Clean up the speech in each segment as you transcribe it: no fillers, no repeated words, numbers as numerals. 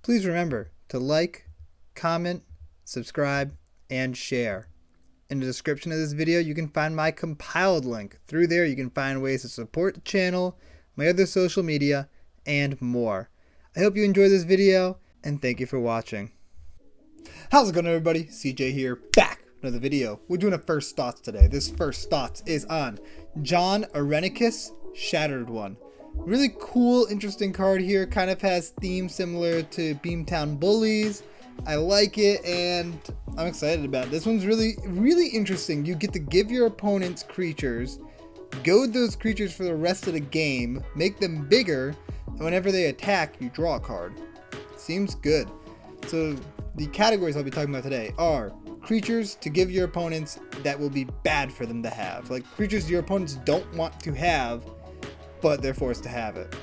Please remember to like, comment, subscribe, and share. In the description of this video, you can find my compiled link. Through there, you can find ways to support the channel, my other social media, and more. I hope you enjoyed this video, and thank you for watching. How's it going, everybody? CJ here, back with another video. We're doing a first thoughts today. This first thoughts is on Jon Irenicus, Shattered One. Really cool, interesting card here. Kind of has themes similar to Beamtown Bullies. I like it, and I'm excited about it. This one's really interesting. You get to give your opponents creatures, goad those creatures for the rest of the game, make them bigger, and whenever they attack, you draw a card. Seems good. So the categories I'll be talking about today are creatures to give your opponents that will be bad for them to have. Like creatures your opponents don't want to have, but they're forced to have it.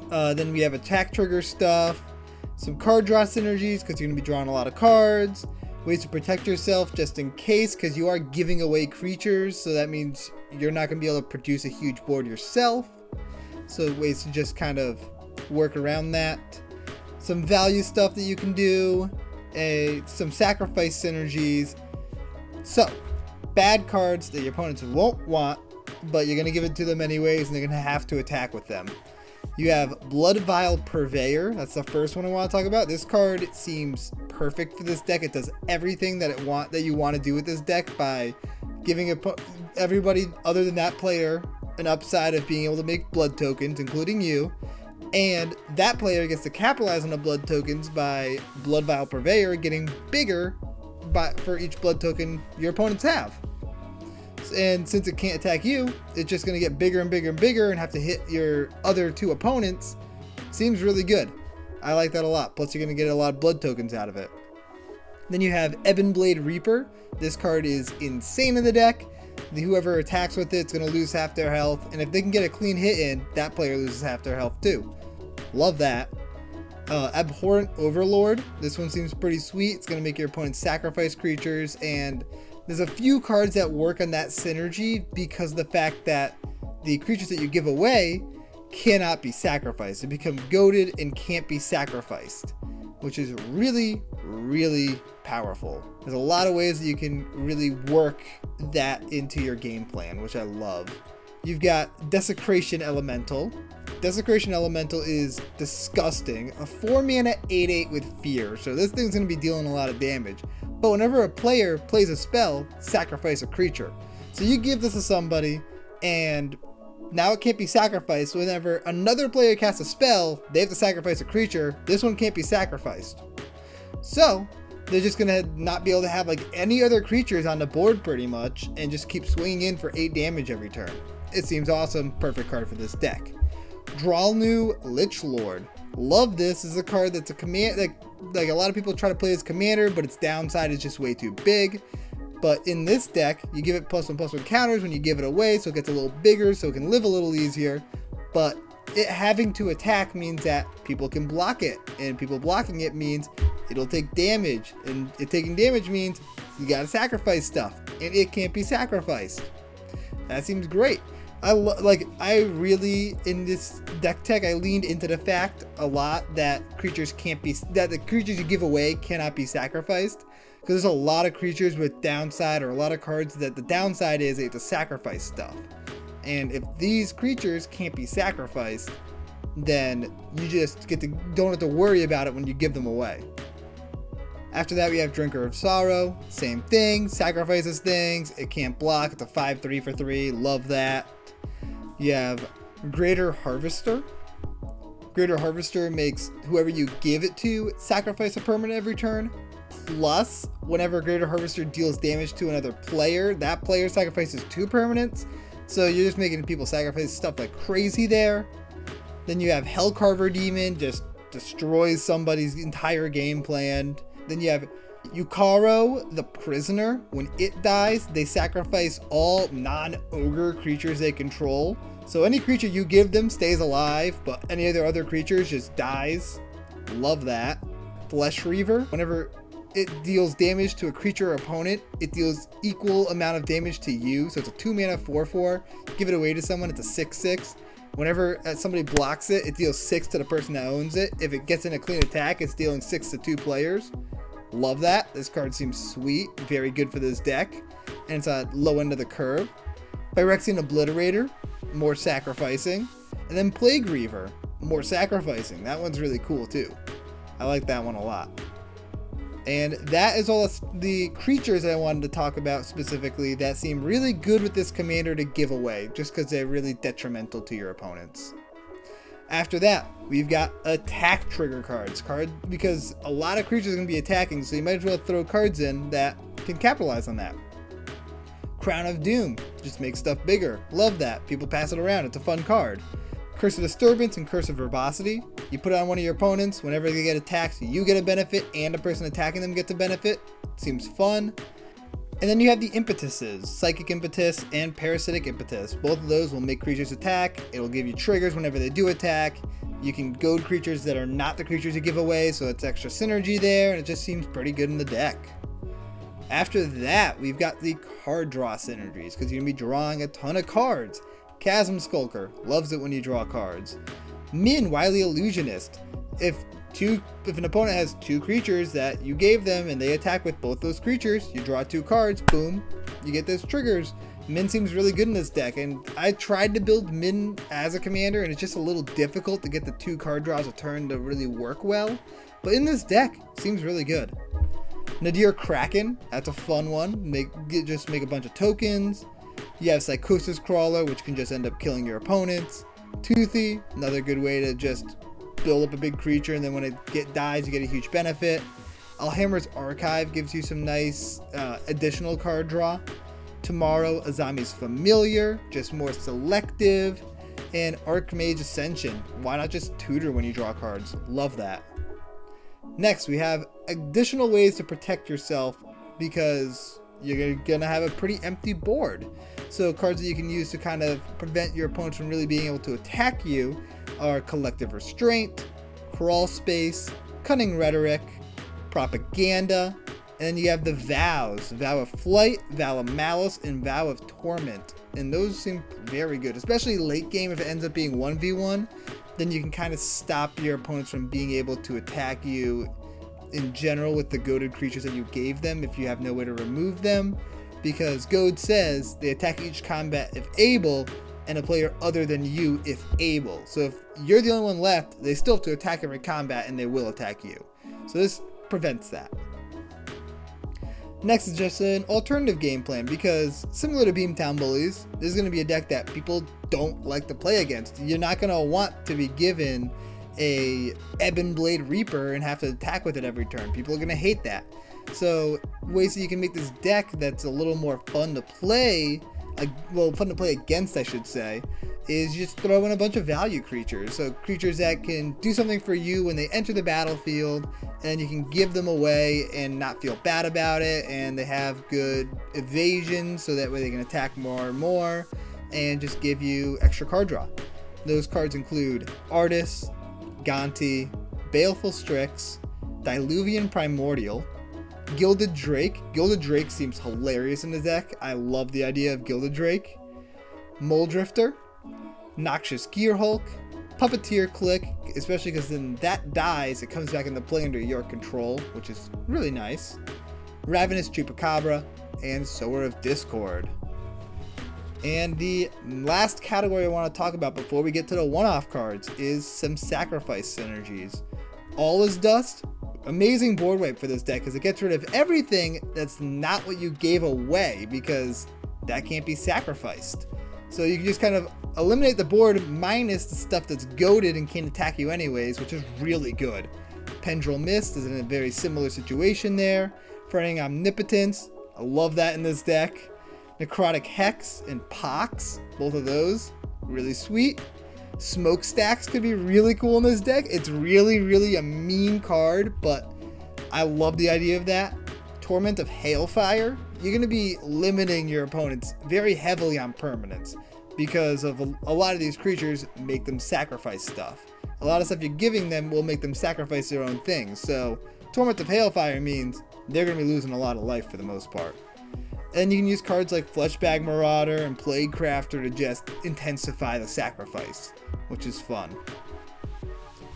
Then we have attack trigger stuff, some card draw synergies because you're going to be drawing a lot of cards, ways to protect yourself just in case because you are giving away creatures, so that means you're not going to be able to produce a huge board yourself. So ways to just kind of work around that. Some value stuff that you can do, some sacrifice synergies. So, bad cards that your opponents won't want, but you're going to give it to them anyways, and they're going to have to attack with them. You have Blood Vial Purveyor. That's the first one I want to talk about. This card seems perfect for this deck. It does everything that you want to do with this deck by giving everybody other than that player an upside of being able to make blood tokens, including you. And that player gets to capitalize on the blood tokens by Blood Vial Purveyor getting bigger for each blood token your opponents have. And since it can't attack you, it's just going to get bigger and bigger and bigger and have to hit your other two opponents. Seems really good. I like that a lot. Plus you're going to get a lot of blood tokens out of it. Then you have Ebon Blade Reaper. This card is insane in the deck. Whoever attacks with it's going to lose half their health. And if they can get a clean hit in, that player loses half their health too. Love that. Abhorrent Overlord. This one seems pretty sweet. It's going to make your opponent sacrifice creatures, and there's a few cards that work on that synergy because of the fact that the creatures that you give away cannot be sacrificed. They become goaded and can't be sacrificed, which is really powerful. There's a lot of ways that you can really work that into your game plan, which I love. You've got Desecration Elemental. Desecration Elemental is disgusting. A 4-mana 8/8 with fear, so this thing's going to be dealing a lot of damage. But whenever a player plays a spell, sacrifice a creature. So you give this to somebody, and now it can't be sacrificed. So whenever another player casts a spell, they have to sacrifice a creature. This one can't be sacrificed. So they're just going to not be able to have like any other creatures on the board pretty much, and just keep swinging in for 8 damage every turn. It seems awesome. Perfect card for this deck. Dralnu Lich Lord. Love this. This is a card that's a command, like a lot of people try to play as commander, but its downside is just way too big. But in this deck, you give it +1/+1 counters when you give it away, so it gets a little bigger, so it can live a little easier. But it having to attack means that people can block it, and people blocking it means it'll take damage, and it taking damage means you gotta sacrifice stuff, and it can't be sacrificed. That seems great. I really, in this deck tech, I leaned into the fact a lot that the creatures you give away cannot be sacrificed, because there's a lot of creatures with downside, or a lot of cards that the downside is they have to sacrifice stuff. And if these creatures can't be sacrificed, then you just don't have to worry about it when you give them away. After that, we have Drinker of Sorrow. Same thing, sacrifices things. It can't block. It's a 5/3 for 3. Love that. You have Greater Harvester. Greater Harvester makes whoever you give it to sacrifice a permanent every turn. Plus, whenever Greater Harvester deals damage to another player, that player sacrifices 2 permanents. So you're just making people sacrifice stuff like crazy there. Then you have Hellcarver Demon, just destroys somebody's entire game plan. Then you have Yukaro the Prisoner. When it dies, they sacrifice all non-ogre creatures they control. So any creature you give them stays alive, but any of their other creatures just dies. Love that. Flesh Reaver. Whenever it deals damage to a creature or opponent, it deals equal amount of damage to you. So it's a 2-mana 4/4. Give it away to someone, it's a 6/6. Whenever somebody blocks it, it deals 6 to the person that owns it. If it gets in a clean attack, it's dealing 6 to 2 players. Love that. This card seems sweet. Very good for this deck. And it's a low end of the curve. Phyrexian Obliterator, more sacrificing. And then Plague Reaver, more sacrificing. That one's really cool too. I like that one a lot. And that is all the creatures that I wanted to talk about specifically that seem really good with this commander to give away, just because they're really detrimental to your opponents. After that, we've got attack trigger cards. Because a lot of creatures are going to be attacking, so you might as well throw cards in that can capitalize on that. Crown of Doom, just makes stuff bigger. Love that. People pass it around. It's a fun card. Curse of Disturbance and Curse of Verbosity. You put it on one of your opponents. Whenever they get attacked, you get a benefit and the person attacking them gets a benefit. Seems fun. And then you have the impetuses, Psychic Impetus and Parasitic Impetus. Both of those will make creatures attack. It'll give you triggers whenever they do attack. You can goad creatures that are not the creatures you give away, so it's extra synergy there, and it just seems pretty good in the deck. After that, we've got the card draw synergies, because you're going to be drawing a ton of cards. Chasm Skulker, loves it when you draw cards. Min, Wily Illusionist. If an opponent has 2 creatures that you gave them and they attack with both those creatures, you draw 2 cards, boom, you get those triggers. Min seems really good in this deck, and I tried to build Min as a commander, and it's just a little difficult to get the 2 card draws a turn to really work well. But in this deck, it seems really good. Nadir Kraken, that's a fun one. Just make a bunch of tokens. You have Psychosis Crawler, which can just end up killing your opponents. Toothy, another good way to just build up a big creature, and then when it dies, you get a huge benefit. Alhammer's Archive gives you some nice additional card draw. Tomorrow, Azami's Familiar, just more selective. And Archmage Ascension, why not just tutor when you draw cards? Love that. Next, we have additional ways to protect yourself because you're going to have a pretty empty board. So cards that you can use to kind of prevent your opponents from really being able to attack you are Collective Restraint, Crawl Space, Cunning Rhetoric, Propaganda, and then you have the Vows, Vow of Flight, Vow of Malice, and Vow of Torment. And those seem very good, especially late game. If it ends up being 1v1, then you can kind of stop your opponents from being able to attack you in general with the goaded creatures that you gave them if you have no way to remove them, because Goad says they attack each combat if able and a player other than you if able. So if you're the only one left, they still have to attack every combat and they will attack you. So this prevents that. Next is just an alternative game plan, because similar to Beamtown Bullies, this is going to be a deck that people don't like to play against. You're not going to want to be given a Ebon Blade Reaper and have to attack with it every turn. People are going to hate that. So ways that you can make this deck that's a little more fun to play, fun to play against, I should say, is just throw in a bunch of value creatures. So creatures that can do something for you when they enter the battlefield, and you can give them away and not feel bad about it, and they have good evasion so that way they can attack more and more and just give you extra card draw. Those cards include Artis, Gonti, Baleful Strix, Diluvian Primordial, Gilded Drake. Gilded Drake seems hilarious in the deck. I love the idea of Gilded Drake. Moldrifter, Noxious Gearhulk, Puppeteer Click, especially because then that dies, it comes back into play under your control, which is really nice. Ravenous Chupacabra, and Sower of Discord. And the last category I want to talk about before we get to the one-off cards is some sacrifice synergies. All is Dust, amazing board wipe for this deck because it gets rid of everything that's not what you gave away, because that can't be sacrificed. So you can just kind of eliminate the board minus the stuff that's goaded and can't attack you anyways, which is really good. Pendril Mist is in a very similar situation there. Frightening Omnipotence, I love that in this deck. Necrotic Hex and Pox, both of those, really sweet. Smokestacks could be really cool in this deck. It's really a mean card, but I love the idea of that. Torment of Hailfire, you're going to be limiting your opponents very heavily on permanents because of a lot of these creatures make them sacrifice stuff. A lot of stuff you're giving them will make them sacrifice their own things. So Torment of Hailfire means they're going to be losing a lot of life for the most part. And you can use cards like Fleshbag Marauder and Plague Crafter to just intensify the sacrifice, which is fun.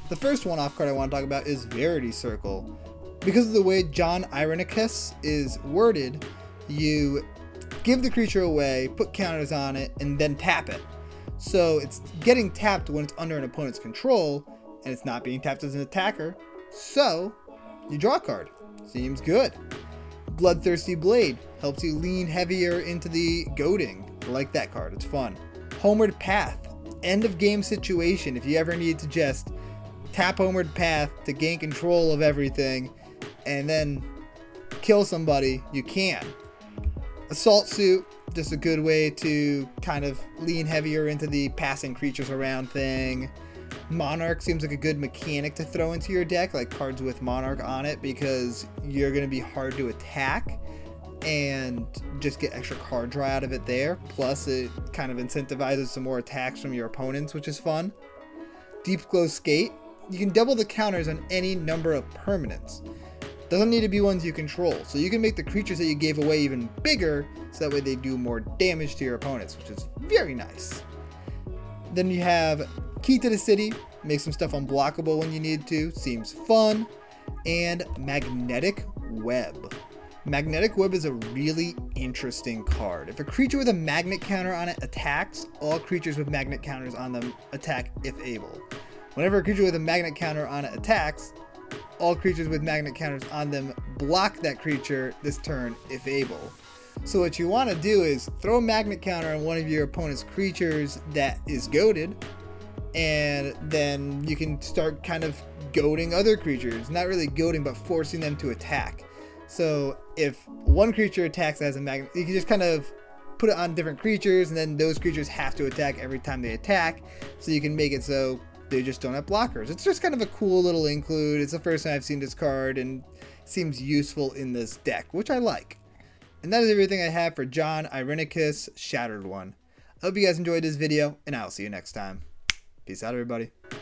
The first one-off card I want to talk about is Verity Circle. Because of the way Jon Irenicus is worded, you give the creature away, put counters on it, and then tap it. So it's getting tapped when it's under an opponent's control, and it's not being tapped as an attacker, so you draw a card. Seems good. Bloodthirsty Blade helps you lean heavier into the goading. I like that card, it's fun. Homeward Path, end of game situation. If you ever need to just tap Homeward Path to gain control of everything and then kill somebody, you can. Assault Suit, just a good way to kind of lean heavier into the passing creatures around thing. Monarch seems like a good mechanic to throw into your deck, like cards with Monarch on it, because you're going to be hard to attack and just get extra card draw out of it there. Plus it kind of incentivizes some more attacks from your opponents, which is fun. Deep Glow Skate, you can double the counters on any number of permanents. Doesn't need to be ones you control, so you can make the creatures that you gave away even bigger, so that way they do more damage to your opponents, which is very nice. Then you have Key to the City, make some stuff unblockable when you need to, seems fun. And Magnetic Web. Magnetic Web is a really interesting card. If a creature with a magnet counter on it attacks, all creatures with magnet counters on them attack if able. Whenever a creature with a magnet counter on it attacks, all creatures with magnet counters on them block that creature this turn if able. So what you want to do is throw a magnet counter on one of your opponent's creatures that is goaded, and then you can start kind of goading other creatures. Not really goading, but forcing them to attack. So if one creature attacks as a magnet, you can just kind of put it on different creatures, and then those creatures have to attack every time they attack, so you can make it so they just don't have blockers. It's just kind of a cool little include. It's the first time I've seen this card and seems useful in this deck, which I like. And that is everything I have for Jon Irenicus Shattered One. I hope you guys enjoyed this video, and I'll see you next time. Peace out, everybody.